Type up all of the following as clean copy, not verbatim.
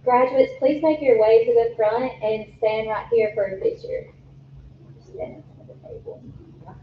Graduates, please make your way to the front and stand right here for a picture. Stand at the table. Okay.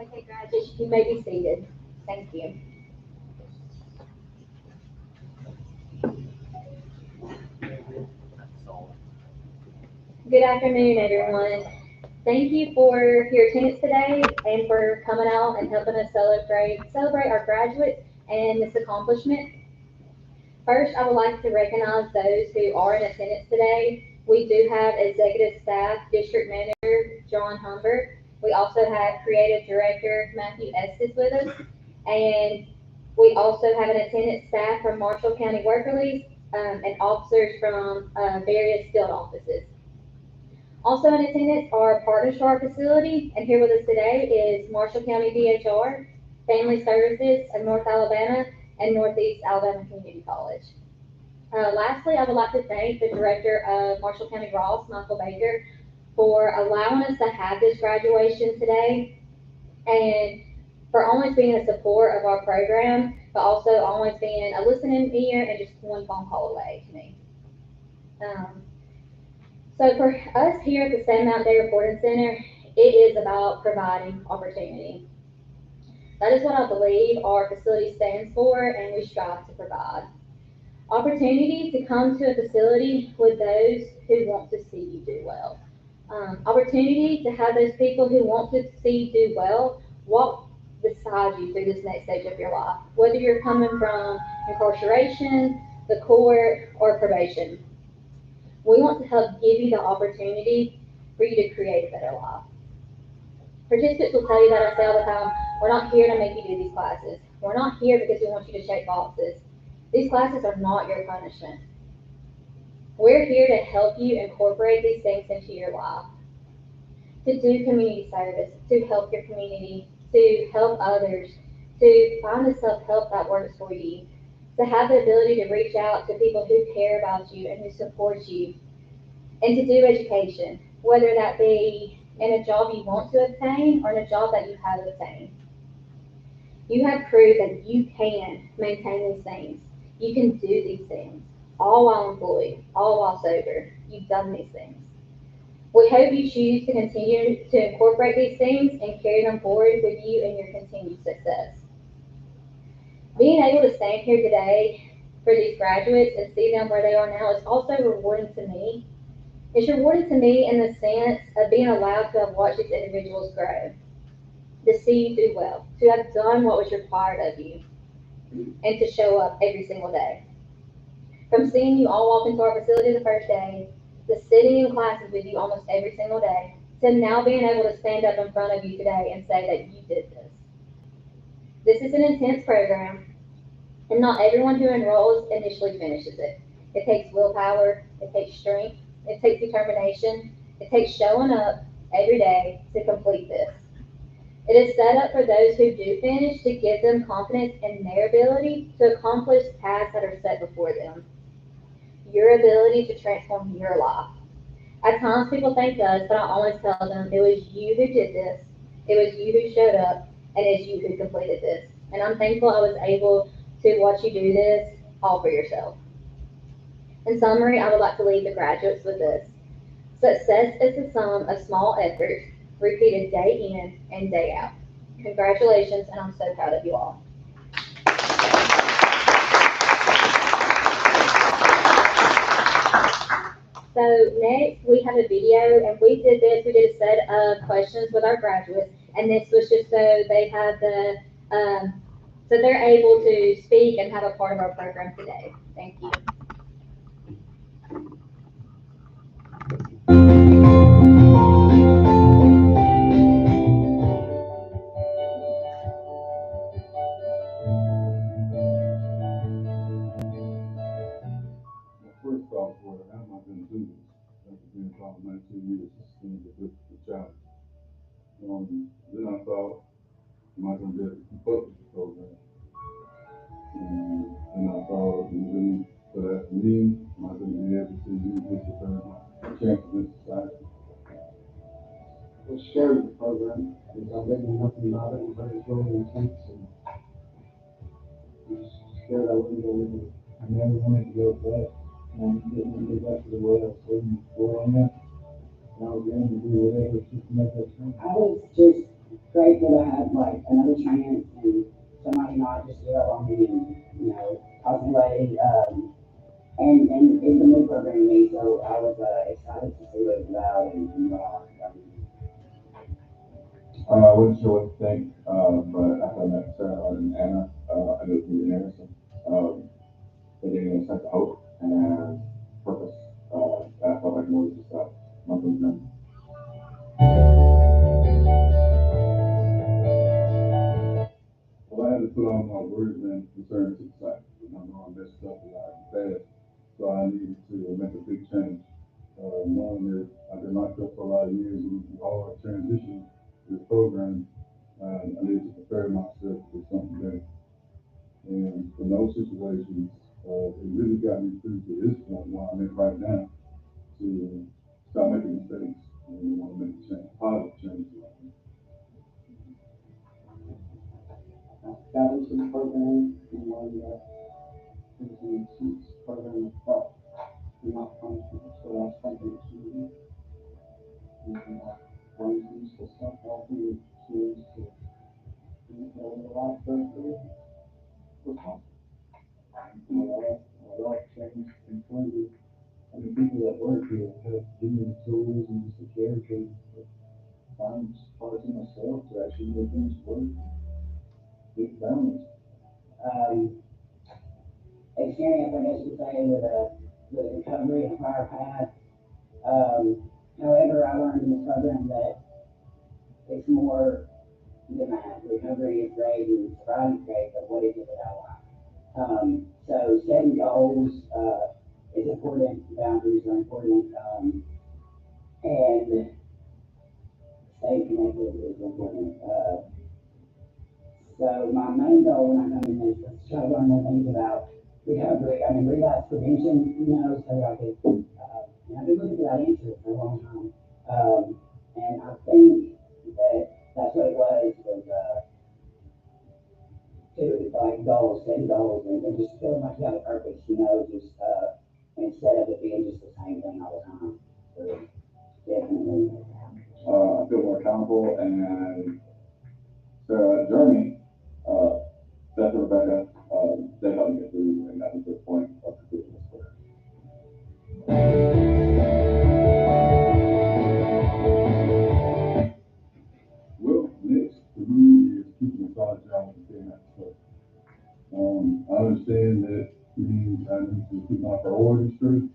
Okay, graduates, you may be seated. Thank you. Good afternoon, everyone. Thank you for your attendance today and for coming out and helping us celebrate our graduates and this accomplishment. First, I would like to recognize those who are in attendance today. We do have Executive Staff District Manager John Humbert. We also have Creative Director Matthew Estes with us. And we also have an attendance staff from Marshall County Work Release and officers from various field offices. Also in attendance are partners to our facility, and here with us today is Marshall County DHR, Family Services of North Alabama, and Northeast Alabama Community College. Lastly, I would like to thank the Director of Marshall County Ross, Michael Baker, for allowing us to have this graduation today, and for always being a support of our program, but also always being a listening ear and just one phone call away to me. So for us here at the Stone Mountain Day Reporting Center, it is about providing opportunity. That is what I believe our facility stands for, and we strive to provide. Opportunity to come to a facility with those who want to see you do well. Opportunity to have those people who want to see you do well walk beside you through this next stage of your life, whether you're coming from incarceration, the court, or probation. We want to help give you the opportunity for you to create a better life. Participants will tell you that I say all the time, we're not here to make you do these classes. We're not here because we want you to check boxes. These classes are not your punishment. We're here to help you incorporate these things into your life, to do community service, to help your community, to help others, to find the self-help that works for you, to have the ability to reach out to people who care about you and who support you, and to do education, whether that be in a job you want to obtain or in a job that you have obtained. You have proved that you can maintain these things. You can do these things, all while employed, all while sober. You've done these things. We hope you choose to continue to incorporate these things and carry them forward with you in your continued success. Being able to stand here today for these graduates and see them where they are now is also rewarding to me. It's rewarding to me in the sense of being allowed to have watched these individuals grow, to see you do well, to have done what was required of you, and to show up every single day. From seeing you all walk into our facility the first day, to sitting in classes with you almost every single day, to now being able to stand up in front of you today and say that you did this. This is an intense program, and not everyone who enrolls initially finishes it. It takes willpower, it takes strength, it takes determination, it takes showing up every day to complete this. It is set up for those who do finish to give them confidence in their ability to accomplish tasks that are set before them. Your ability to transform your life. At times people thank us, but I always tell them it was you who did this, it was you who showed up, and it's you who completed this. And I'm thankful I was able to watch you do this all for yourself. In summary, I would like to leave the graduates with this. Success is the sum of small efforts repeated day in and day out. Congratulations, and I'm so proud of you all. So next we have a video, and we did a set of questions with our graduates, and this was just so they have so they're able to speak and have a part of our program today. Thank you. First off, where am I going to do this? That would be a problem. am I going to be able to keep up with the program? And I thought, really, so that's me, am I going to be able to use this to turn my chances in society? What's scary with the program is I didn't know nothing about it, and heard it's really intense, and I was scared I wouldn't go with it. I never wanted to go back, and I didn't want to go back to the way I was living before on that, and I was willing to do whatever just to make that change. I was just grateful to have like another chance and somebody not just give up on me and toss me away. And it's a new program to me, so I was excited to see what it's about and what I learned from it. I wasn't sure what to think, but after I met Sarah and Anna, I knew it was Anderson. They gave me a sense of hope and purpose. I felt like more than just a monthly thing. Well, I had to put on my words and concerns to the side. I know I messed up a lot fast, so I needed to make a big change. Knowing that I've been locked up for a lot of years and we all transition to this program, I needed to prepare myself for something better. And in those situations, it really got me through to this point where I'm at right now to stop making mistakes and want to make a change, positive change. I got into the program and learned that it was an intense program of thought, and not punishment, so I was thinking it should be. And I used the self-helping tools to make a life better for possible. My life changed completely. I mean, people that work here have given me the tools and just the character to find parts in myself to actually make things work, get balanced. Um, Experience, I guess you could say, with recovery and prior path. However, I learned in this program that it's more than that. Recovery is great and sobriety is great, but what is it without life? So setting goals is important. Boundaries are important, and staying connected is important. So my main goal when I come in is to try to learn more things about recovery. I mean, relapse prevention, so I could, I've been looking for that answer for a long time. And I think that that's what it was to like goals, setting goals, and just feeling like you have a purpose, just instead of it being just the same thing all the time. So definitely. I feel more accountable and Sarah, Jeremy, uh, Beth and Rebecca, they helped me get through and got me to the point of completing this book. Well, next for me is keeping a solid job and staying at the stuff. I understand that means I need to keep my priorities straight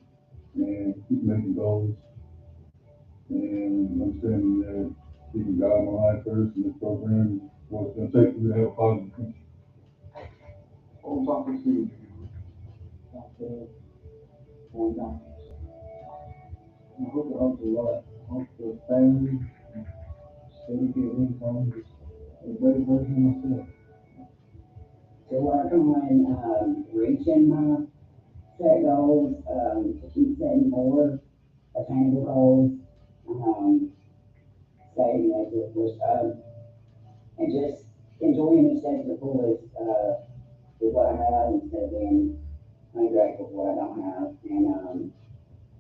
and keep making goals and understanding that keeping God in my life first in this program is what it's going to take for me to have a positive future. I'm talking to you out there on that. I hope it helps a lot. I hope the family steady get income, just a better version of myself. To work on reaching my set goals, to keep setting more attainable goals, um, staying connected, and just enjoying each day to the fullest with what I have instead of being ungrateful for what I don't have, and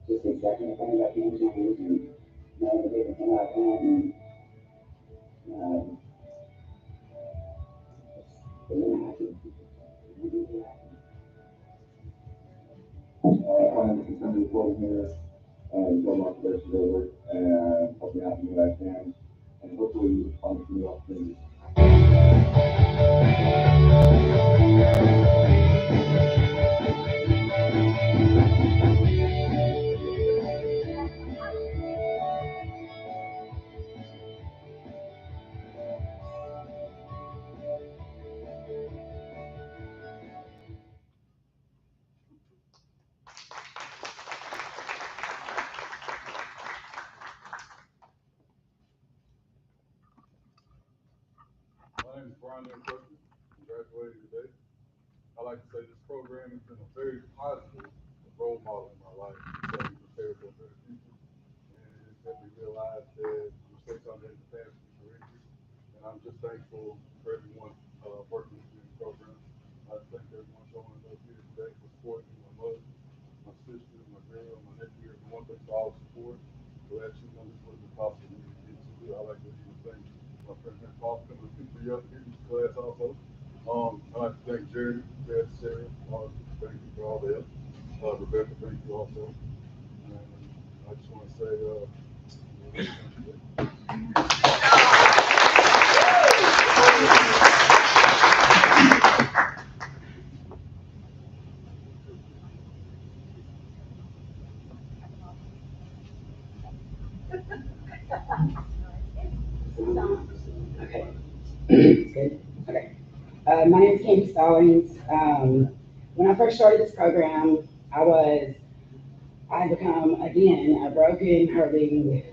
just accepting the things I can change and knowing the different things I can't, and um, just being happy. I plan to continue working here until my probation is over and helping out in the way I can and hopefully find some new opportunities. My name is Brian Kirkman. I'm graduating today. I like to say this program has been a very positive role model in my life. It's helped me prepare for a better future, and it's helped me realize that mistakes I made in the past can be corrected. And I'm just thankful for everyone working with me in the program. I thank everyone showing up here today for supporting me, my mother, my sister, my girl, my nephew, everyone. Thanks for all the support. Without you, none of this would have been possible for me to get to it. I like to even thank my friend Paul for coming to pick me up here in this class also. I'd like to thank Jeremy, Dad, Sarah, thank you for all the help. Rebecca, thank you also. And I just want to say, Okay. Good. Okay. My name is Candy Stallings. When I first started this program, I had become, again, a broken, hurting,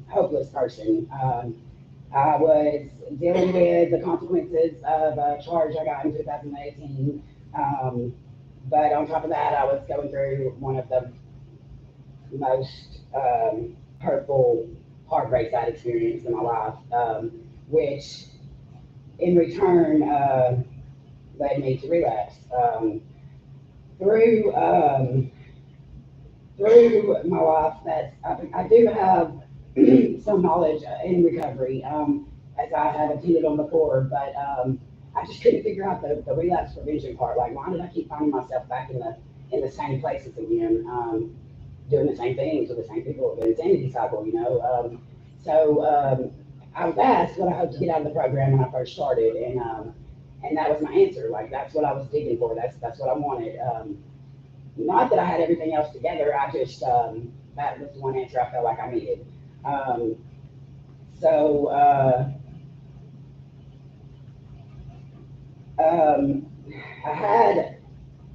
hopeless person. I was dealing with the consequences of a charge I got in 2018. But on top of that, I was going through one of the most hurtful heartbreaks I'd experienced in my life, which in return led me to relapse. Through through my life, that I do have some knowledge in recovery, as I have attended on before, but I just couldn't figure out the relapse prevention part. Like, why did I keep finding myself back in the same places again, doing the same things with the same people, the insanity cycle, you know? I was asked what I hoped to get out of the program when I first started, and that was my answer. Like, that's what I was digging for. That's what I wanted. Not that I had everything else together. I just that was the one answer I felt like I needed. Um, so um, I had,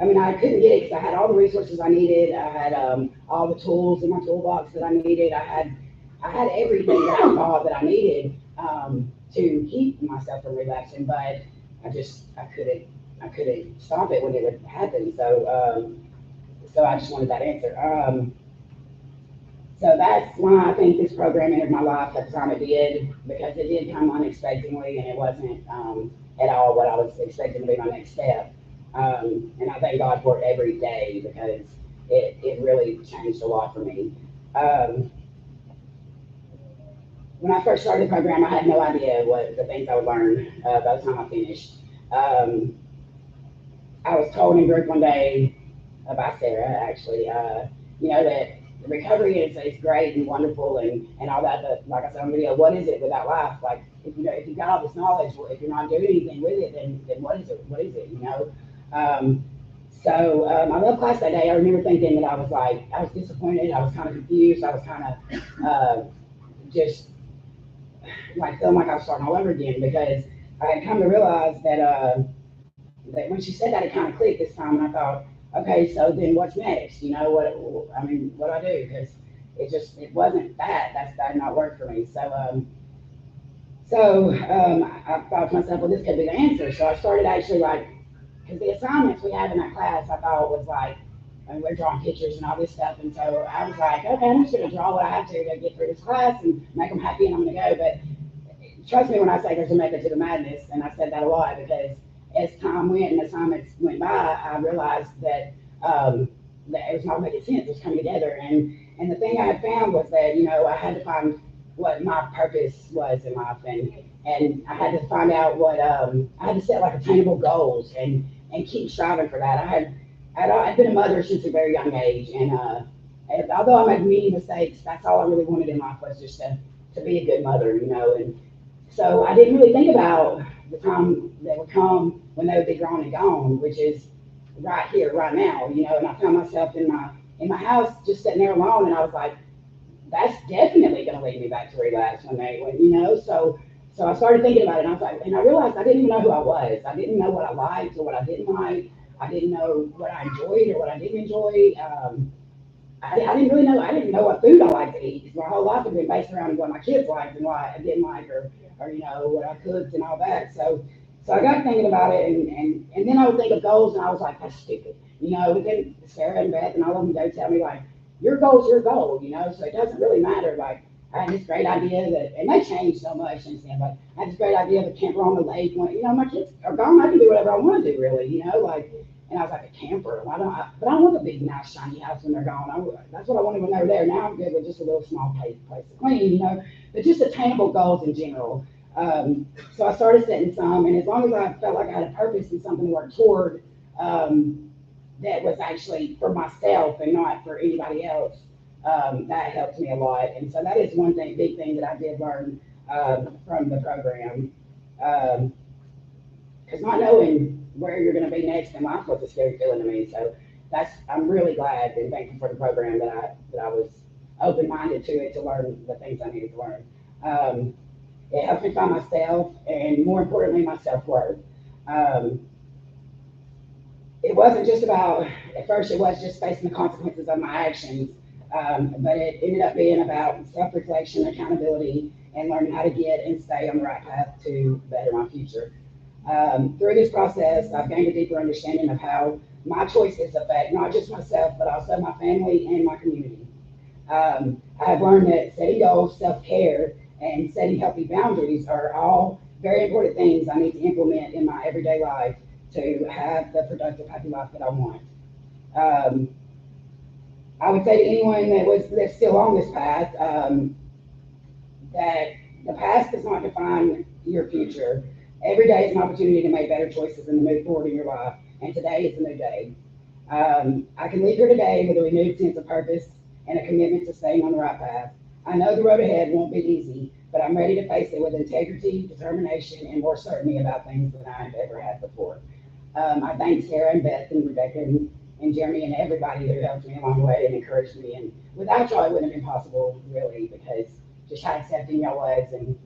I mean, I couldn't get it because I had all the resources I needed. I had all the tools in my toolbox that I needed. I had everything that I thought that I needed to keep myself from relapsing, but I couldn't stop it when it would happen. So I just wanted that answer. So that's why I think this program entered my life at the time it did, because it did come unexpectedly, and it wasn't at all what I was expecting to be my next step. And I thank God for it every day, because it really changed a lot for me. Um, when I first started the program, I had no idea what the things I would learn by the time I finished. Um, I was told in group one day by Sarah, actually, that recovery is great and wonderful and all that, but like I said on video, what is it without life? Like, if you've got all this knowledge, well, if you're not doing anything with it, then what is it? What is it? Um, I left class that day. I remember thinking that I was disappointed. I was kind of confused. I was kind of just like feeling like I was starting all over again, because I had come to realize that when she said that, it kind of clicked this time, and I thought, okay, so then what's next? What do I do? Because it wasn't that. That did not work for me. I thought to myself, well, this could be the answer. So I started actually, like, because the assignments we have in that class, I thought was like, and we're drawing pictures and all this stuff. And so I was like, okay, I'm just going to draw what I have to get through this class and make them happy, and I'm going to go. But trust me when I say there's a method to the madness, and I said that a lot, because as time went and assignments went by, I realized that it was not making sense. It was coming together, and the thing I had found was that I had to find what my purpose was in life, and I had to find out what I had to set like attainable goals and keep striving for that. I'd been a mother since a very young age, and although I made many mistakes, that's all I really wanted in life, was just to be a good mother, and so I didn't really think about the time that would come when they would be grown and gone, which is right here, right now, and I found myself in my house just sitting there alone, and I was like, that's definitely going to lead me back to relapse so I started thinking about it, and I was like, and I realized I didn't even know who I was. I didn't know what I liked or what I didn't like. I didn't know what I enjoyed or what I didn't enjoy. I didn't really know. I didn't know what food I liked to eat, because my whole life had been based around what my kids liked and what I didn't like, or what I cooked and all that. So I got thinking about it, and then I would think of goals, and I was like, that's stupid. But then Sarah and Beth and all of them, they tell me, like, your goal's your goal, so it doesn't really matter. Like, I had this great idea that, and they changed so much since then, but I had this great idea of a camper on the lake. My kids are gone, I can do whatever I want to do, really, like, and I was like, a camper, but I want a big, nice, shiny house when they're gone. That's what I wanted when they were there. Now I'm good with just a little small place to clean, but just attainable goals in general. So I started setting some, and as long as I felt like I had a purpose and something to work toward, that was actually for myself and not for anybody else, that helped me a lot. And so that is one big thing that I did learn from the program. Because not knowing where you're going to be next in life was a scary feeling to me. So I'm really glad and thankful for the program that I was open-minded to it, to learn the things I needed to learn. It helped me find myself, and more importantly, my self-worth. It wasn't just about, at first it was just facing the consequences of my actions, but it ended up being about self-reflection, accountability, and learning how to get and stay on the right path to better my future. Through this process, I've gained a deeper understanding of how my choices affect not just myself, but also my family and my community. I have learned that setting goals, self-care, and setting healthy boundaries are all very important things I need to implement in my everyday life to have the productive, happy life that I want. I would say to anyone that's still on this path, that the past does not define your future. Every day is an opportunity to make better choices and to move forward in your life, and today is a new day. I can leave here today with a renewed sense of purpose and a commitment to staying on the right path. I know the road ahead won't be easy, but I'm ready to face it with integrity, determination, and more certainty about things than I have ever had before. I thank Sarah and Beth and Rebecca and Jeremy and everybody who helped me along the way and encouraged me. And without y'all, it wouldn't have been possible, really, because just how accepting y'all was, and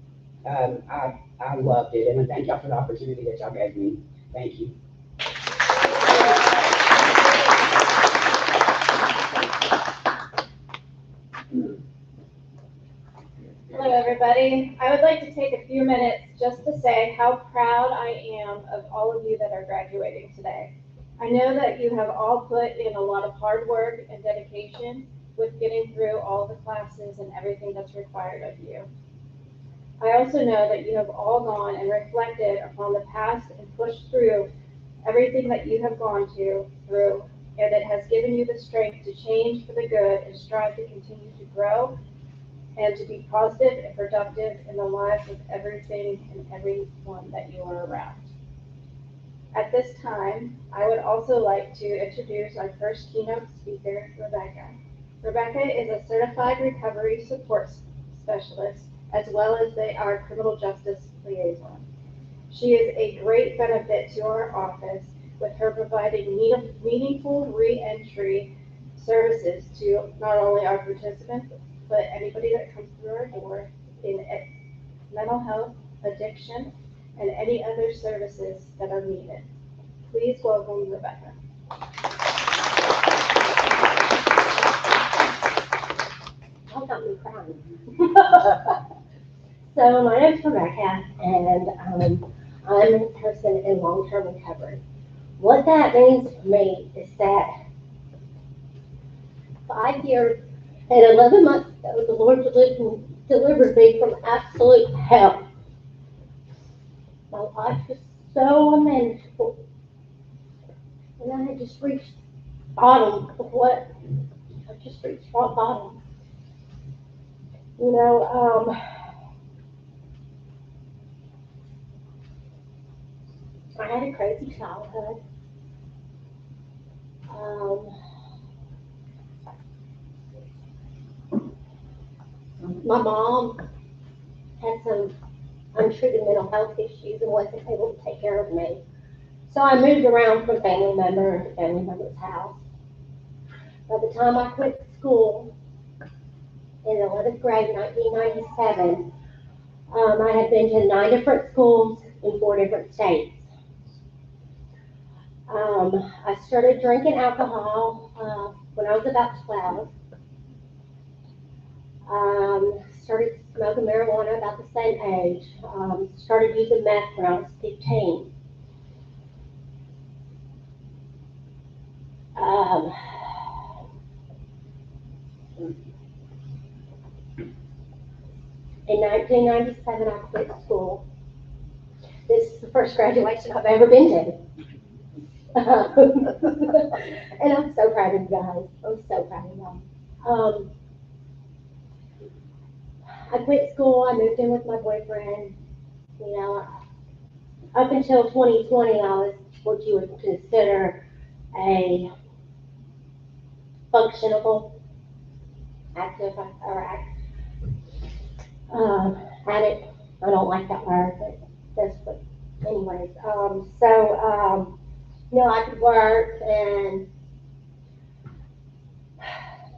I loved it. And I thank y'all for the opportunity that y'all gave me. Thank you. Hello, everybody. I would like to take a few minutes just to say how proud I am of all of you that are graduating today. I know that you have all put in a lot of hard work and dedication with getting through all the classes and everything that's required of you. I also know that you have all gone and reflected upon the past and pushed through everything that you have gone through, and it has given you the strength to change for the good and strive to continue to grow and to be positive and productive in the lives of everything and everyone that you are around. At this time, I would also like to introduce our first keynote speaker, Rebecca. Rebecca is a certified recovery support specialist, as well as our criminal justice liaison. She is a great benefit to our office, with her providing meaningful re-entry services to not only our participants, but anybody that comes through our door in mental health, addiction, and any other services that are needed. Please welcome Rebecca. Y'all got me crying. So my name's Rebecca, and I'm a person in long-term recovery. What that means for me is that 5 years and 11 months ago, the Lord delivered me from absolute hell. My life was so unmanageable, and I had just reached bottom of what I just reached rock bottom. I had a crazy childhood. My mom had some untreated mental health issues and wasn't able to take care of me. So I moved around from family member to family member's house. By the time I quit school in 11th grade, 1997, I had been to 9 different schools in 4 different states. I started drinking alcohol when I was about 12. started smoking marijuana about the same age. Started using meth when I was 15. Um, in 1997, I quit school. This is the first graduation I've ever been to. And I'm so proud of you guys. I'm so proud of y'all. I quit school. I moved in with my boyfriend. You know, up until 2020, I was what you would consider a functionable active or addict. I don't like that word, but that's what. Anyways, you know, I could work and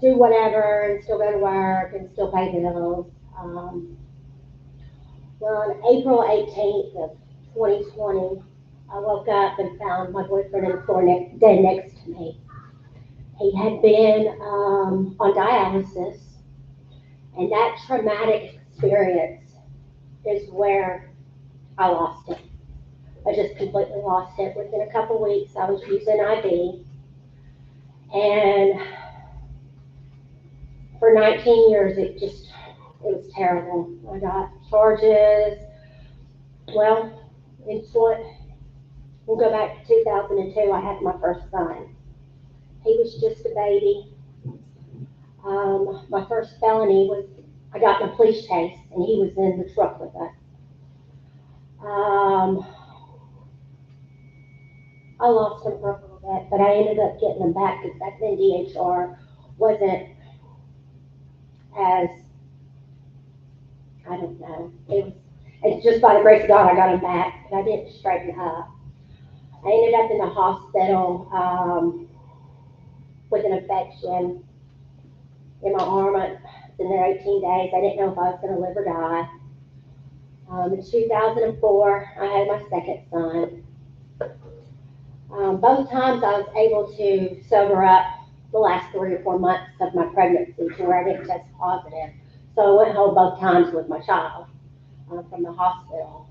do whatever and still go to work and still pay bills. Well, on April 18th of 2020, I woke up and found my boyfriend in the floor dead next to me. He had been on dialysis, and that traumatic experience is where I lost it. I just completely lost it. Within a couple weeks, I was using IV, and for 19 years, it was terrible. I got charges. Well, we'll go back to 2002. I had my first son. He was just a baby. My first felony was I got in a police chase, and he was in the truck with us. I lost him for a little bit, but I ended up getting him back because back then DHR wasn't as, I don't know, it's just by the grace of God I got him back, but I didn't straighten up. I ended up in the hospital with an infection in my arm. I was in there 18 days. I didn't know if I was going to live or die. In 2004, I had my second son. Both times I was able to sober up the last 3 or 4 months of my pregnancy to where I didn't test positive. So I went home both times with my child from the hospital.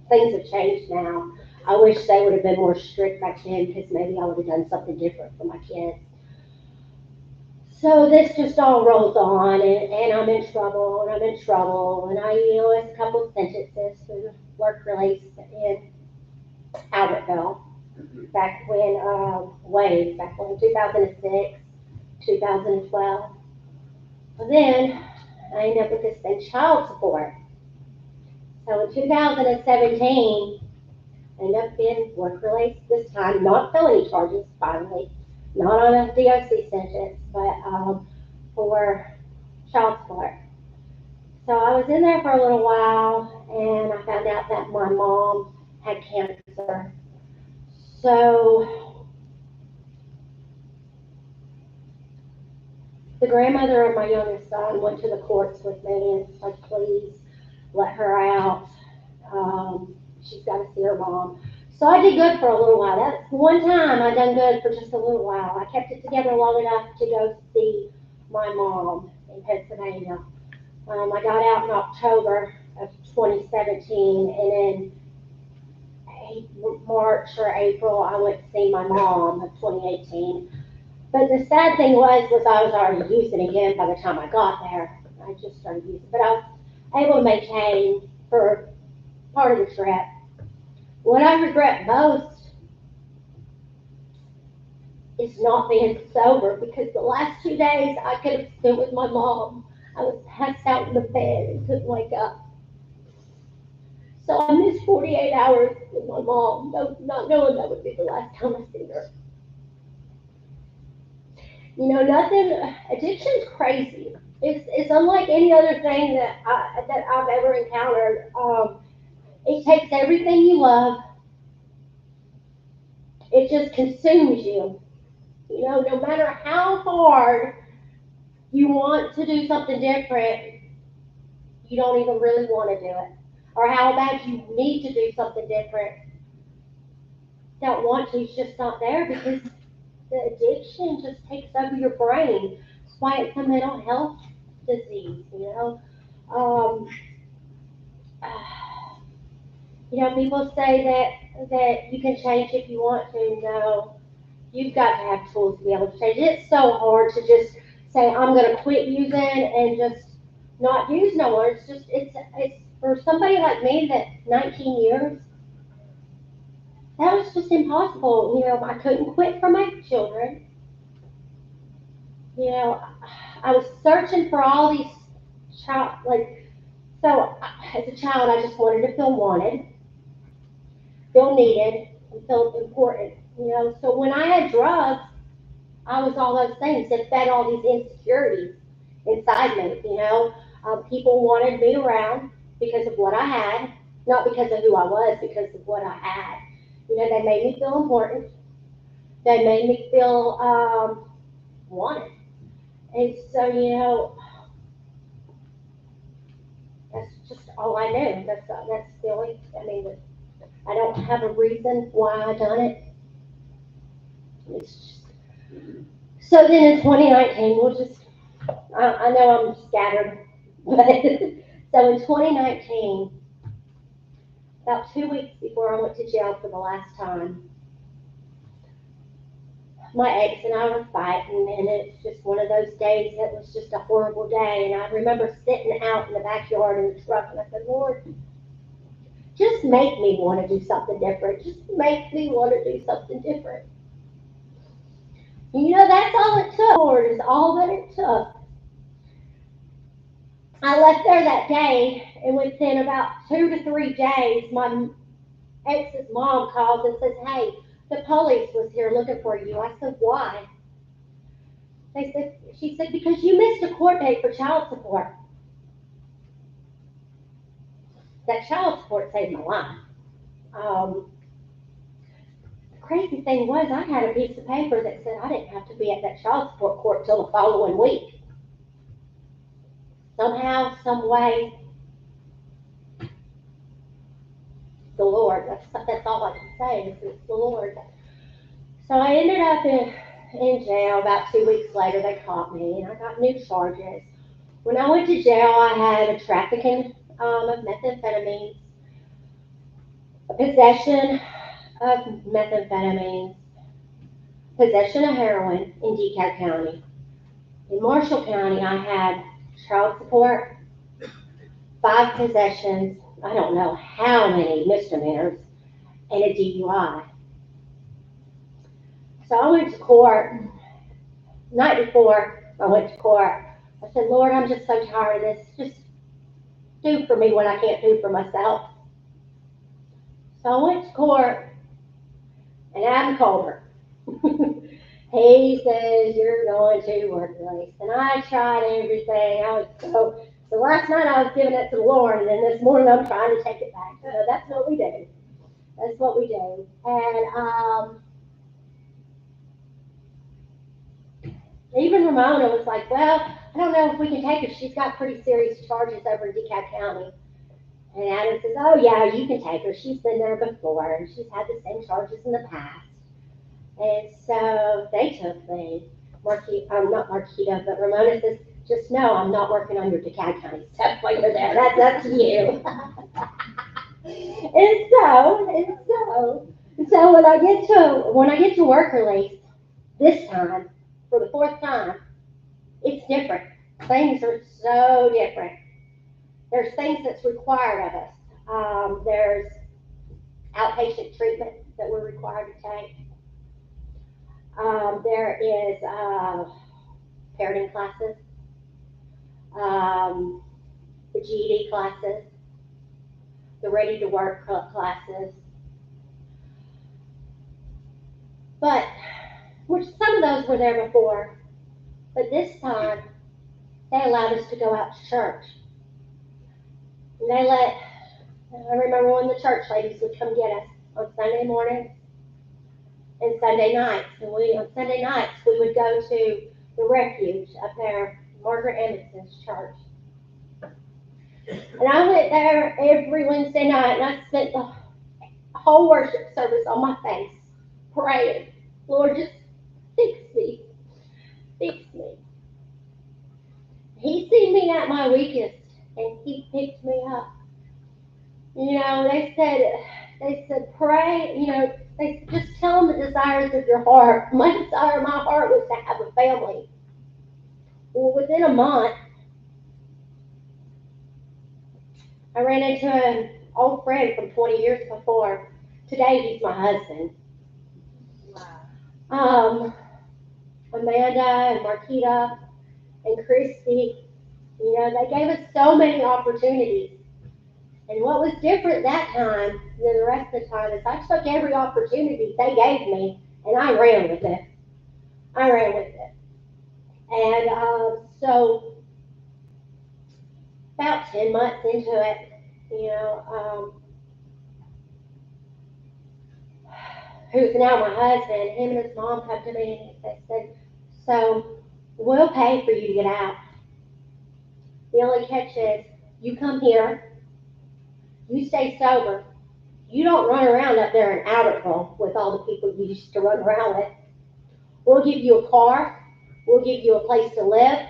Things have changed now. I wish they would have been more strict back then because maybe I would have done something different for my kids. So this just all rolls on, and I'm in trouble, and I'm in trouble, and I, you know, it's a couple of sentences for work release in Albertville back when, back when 2006, 2012. Well, then I ended up with this thing, child support. So in 2017, I ended up being work released this time, not felony charges, finally, not on a DOC sentence, but for child support. So I was in there for a little while, and I found out that my mom had cancer. So the grandmother of my youngest son went to the courts with me and said, please let her out. She's got to see her mom. So I did good for a little while. That's one time I done good for just a little while. I kept it together long enough to go see my mom in Pennsylvania. I got out in October of 2017, and in March or April, I went to see my mom of 2018. But the sad thing was I was already using again by the time I got there. I just started using, but I was able to maintain for part of the trip. What I regret most is not being sober, because the last 2 days I could have spent with my mom. I was passed out in the bed and couldn't wake up. So I missed 48 hours with my mom, not knowing that would be the last time I see her. You know, addiction's crazy. It's unlike any other thing that I've ever encountered. It takes everything you love. It just consumes you. You know, no matter how hard you want to do something different, you don't even really want to do it. Or how bad you need to do something different, don't want to, it's just not there, because the addiction just takes over your brain. That's why it's a mental health disease, you know. Um, people say that you can change if you want to. No, you've got to have tools to be able to change. It's so hard to just say I'm going to quit using and just not use no more. It's for somebody like me that 19 years. That was just impossible. I couldn't quit for my children. I was searching for all these as a child, I just wanted to feel wanted, feel needed, and feel important. So when I had drugs, I was all those things that fed all these insecurities inside me. People wanted me around because of what I had, not because of who I was, because of what I had. They made me feel important. They made me feel wanted. And so, that's just all I knew. That's the only. I mean, I don't have a reason why I done it. It's just, so then in 2019, I know I'm scattered, but so in 2019, about 2 weeks before I went to jail for the last time, my ex and I were fighting, and it's just one of those days that was just a horrible day. And I remember sitting out in the backyard in the truck, and I said, Lord, just make me want to do something different. Just make me want to do something different. That's all it took. Lord, is all that it took. I left there that day, and within about 2 to 3 days, my ex's mom calls and says, hey, the police was here looking for you. I said, why? She said, because you missed a court date for child support. That child support saved my life. The crazy thing was I had a piece of paper that said I didn't have to be at that child support court till the following week. Somehow, some way, the Lord. That's all I can say is it's the Lord. So I ended up in jail. About 2 weeks later, they caught me, and I got new charges. When I went to jail, I had a trafficking of methamphetamines, a possession of methamphetamines, possession of heroin in DeKalb County. In Marshall County, I had child support, 5 possessions, I don't know how many misdemeanors, and a DUI. So I went to court. Night before I went to court, I said, Lord, I'm just so tired of this. Just do for me what I can't do for myself. So I went to court, and Adam Colbert, he says, you're going to work release. And I tried everything. So last night I was giving it to the Lord, and then this morning I'm trying to take it back. So that's what we do. That's what we do. And even Ramona was like, well, I don't know if we can take her. She's got pretty serious charges over in DeKalb County. And Adam says, oh, yeah, you can take her. She's been there before, and she's had the same charges in the past. And so they took me. Not Marquita, but Ramona says, just know I'm not working on your DeKalb County stuff while you're there. That's up to you. So when I get to work release this time, for the 4th time, it's different. Things are so different. There's things that's required of us. There's outpatient treatment that we're required to take. There is parenting classes, the GED classes, the Ready to Work classes. But, which some of those were there before, but this time they allowed us to go out to church. And I remember when the church ladies would come get us on Sunday mornings and Sunday nights. And on Sunday nights, we would go to the Refuge up there, Margaret Emmonson's church. And I went there every Wednesday night, and I spent the whole worship service on my face, praying, Lord, just fix me. Fix me. He seen me at my weakest and he picked me up. You know, they said, pray, you know, they said, just tell them the desires of your heart. My desire of my heart was to have a family. Well, within a month, I ran into an old friend from 20 years before. Today, he's my husband. Amanda and Marquita and Christy, you know, they gave us so many opportunities. And what was different that time than the rest of the time is I took every opportunity they gave me and I ran with it. I ran with it. And so about 10 months into it, you know, who's now my husband, him and his mom come to me and they said, so we'll pay for you to get out. The only catch is you come here, you stay sober, you don't run around up there in Albertville with all the people you used to run around with. We'll give you a car, we'll give you a place to live,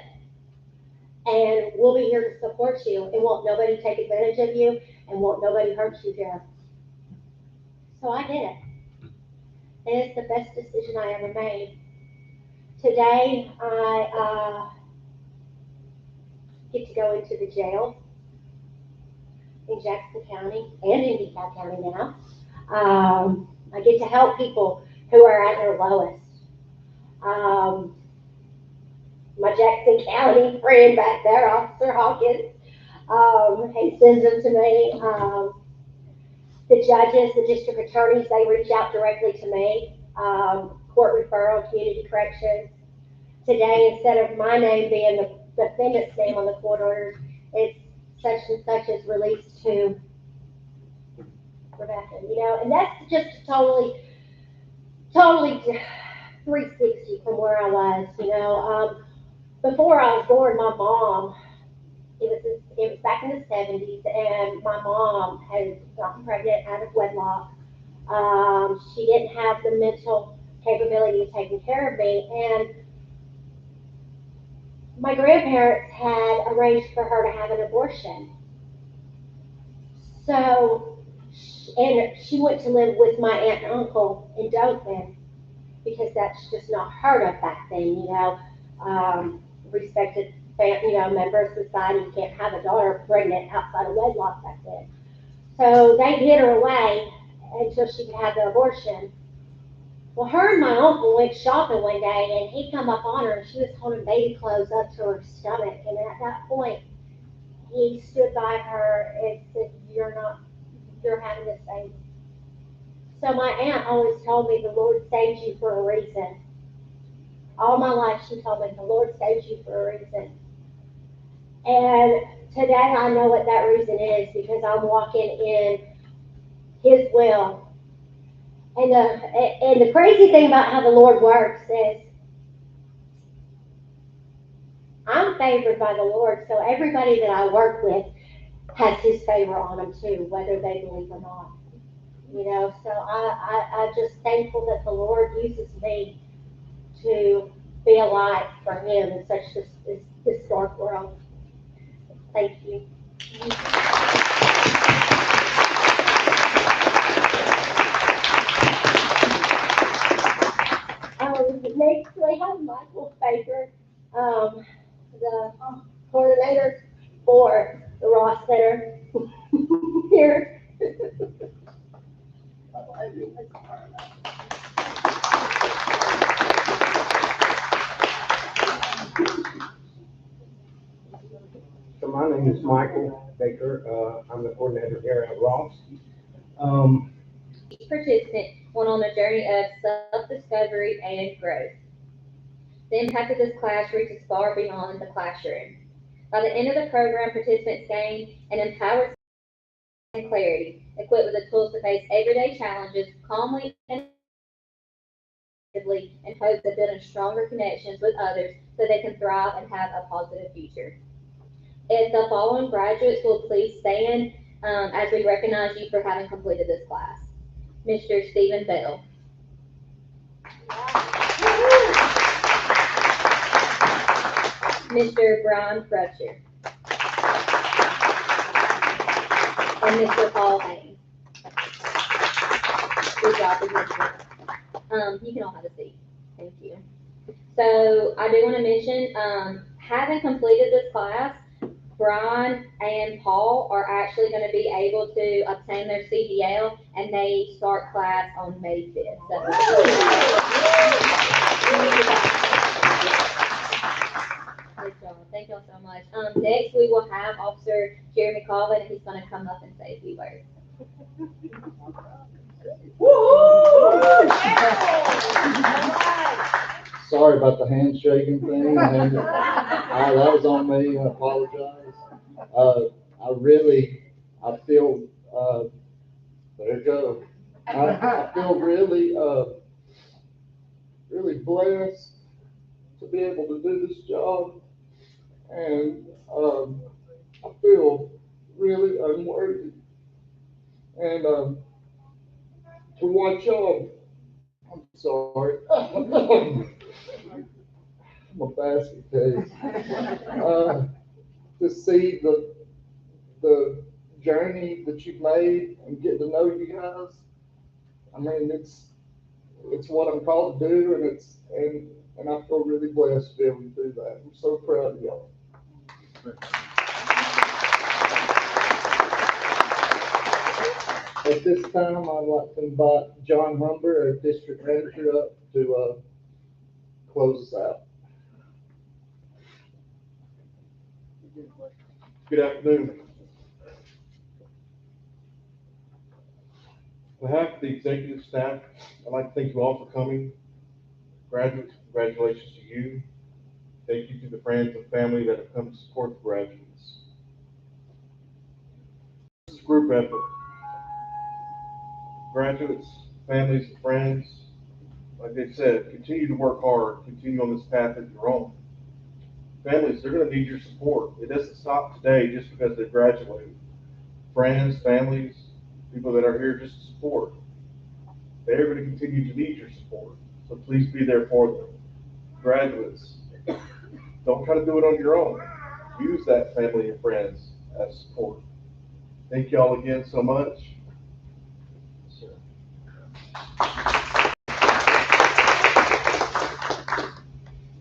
and we'll be here to support you, and won't nobody take advantage of you, and won't nobody hurt you here. So I did it. And it's the best decision I ever made. Today, I get to go into the jail in Jackson County and in DeKalb County now. I get to help people who are at their lowest. My Jackson County friend back there, Officer Hawkins, he sends them to me. The judges, the district attorneys, they reach out directly to me. Court referral, community corrections. Today, instead of my name being the defendant's name on the court orders, it's such and such is released to Rebecca, you know, and that's just totally 360 from where I was, you know. Before I was born, my mom, it was back in the 70s, and my mom had gotten pregnant out of wedlock. She didn't have the mental capability of taking care of me, and my grandparents had arranged for her to have an abortion. So, and she went to live with my aunt and uncle in Dothan because that's just not heard of back then, you know. Respected, you know, member of society, you can't have a daughter pregnant outside of wedlock back then. So they hid her away until she could have the abortion. Well, her and my uncle went shopping one day, and he come up on her, and she was holding baby clothes up to her stomach. And at that point, he stood by her and said, you're having this baby. So my aunt always told me the Lord saved you for a reason. All my life she told me the Lord saved you for a reason. And today I know what that reason is because I'm walking in His will. And the crazy thing about how the Lord works is I'm favored by the Lord, so everybody that I work with has His favor on them too, whether they believe or not. You know, so I'm just thankful that the Lord uses me to be a light for Him in such this dark world. Thank you. Next, we have Michael Baker, the coordinator for the Ross Center here. So my name is Michael Baker. I'm the coordinator here at Ross. Each participant went on a journey of self-discovery and growth. The impact of this class reaches far beyond the classroom. By the end of the program, participants gained an empowered and clarity, equipped with the tools to face everyday challenges calmly and effectively, and hopes of building stronger connections with others so they can thrive and have a positive future. If the following graduates will please stand as we recognize you for having completed this class. Mr. Stephen Bell. Mr. Brian Crutcher, and Mr. Paul Haynes. Good job, Mr. You can all have a seat. Thank you. So I do want to mention, having completed this class, Brian and Paul are actually going to be able to obtain their CDL, and they start class on May 5th. So, good job. Thank y'all so much. Next, we will have Officer Jeremy Colvin, and he's going to come up and say a few words. Sorry about the handshaking thing. That was on me. I apologize. I feel, there you go. I feel really, really blessed to be able to do this job. And I feel really unworthy. And to watch y'all, I'm sorry. I'm a basket case. To see the journey that you've made and get to know you guys. I mean, it's what I'm called to do, and I feel really blessed to be able to do that. I'm so proud of y'all. At this time, I'd like to invite John Humber, our district manager, up to close us out. Good afternoon. On behalf of the executive staff, I'd like to thank you all for coming. Graduates, congratulations to you. Thank you to the friends and family that have come to support the graduates. This is a group effort. Graduates, families, and friends, like they said, continue to work hard, continue on this path of your own. Families, they're going to need your support. It doesn't stop today just because they graduated. Friends, families, people that are here just to support, they're going to continue to need your support. So please be there for them. Graduates, don't try to do it on your own. Use that family and friends as support. Thank you all again so much.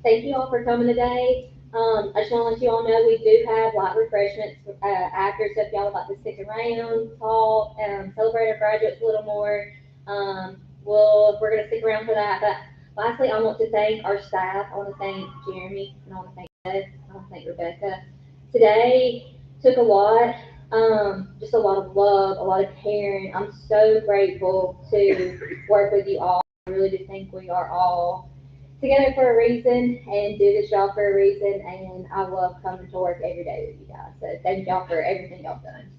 Thank you all for coming today. I just want to let you all know we do have light refreshments after, so if y'all would like to stick around, talk, celebrate our graduates a little more, we're going to stick around for that. But lastly, I want to thank our staff. I want to thank Jeremy, and I want to thank Ed, I want to thank Rebecca. Today took a lot, just a lot of love, a lot of caring. I'm so grateful to work with you all. I really do think we are all together for a reason and do this job for a reason, and I love coming to work every day with you guys. So thank y'all for everything y'all done.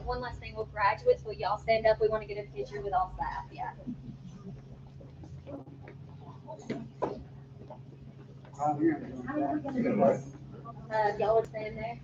One last thing, well, graduates, will y'all stand up? We want to get a picture with all staff. Yeah. Y'all would stand there.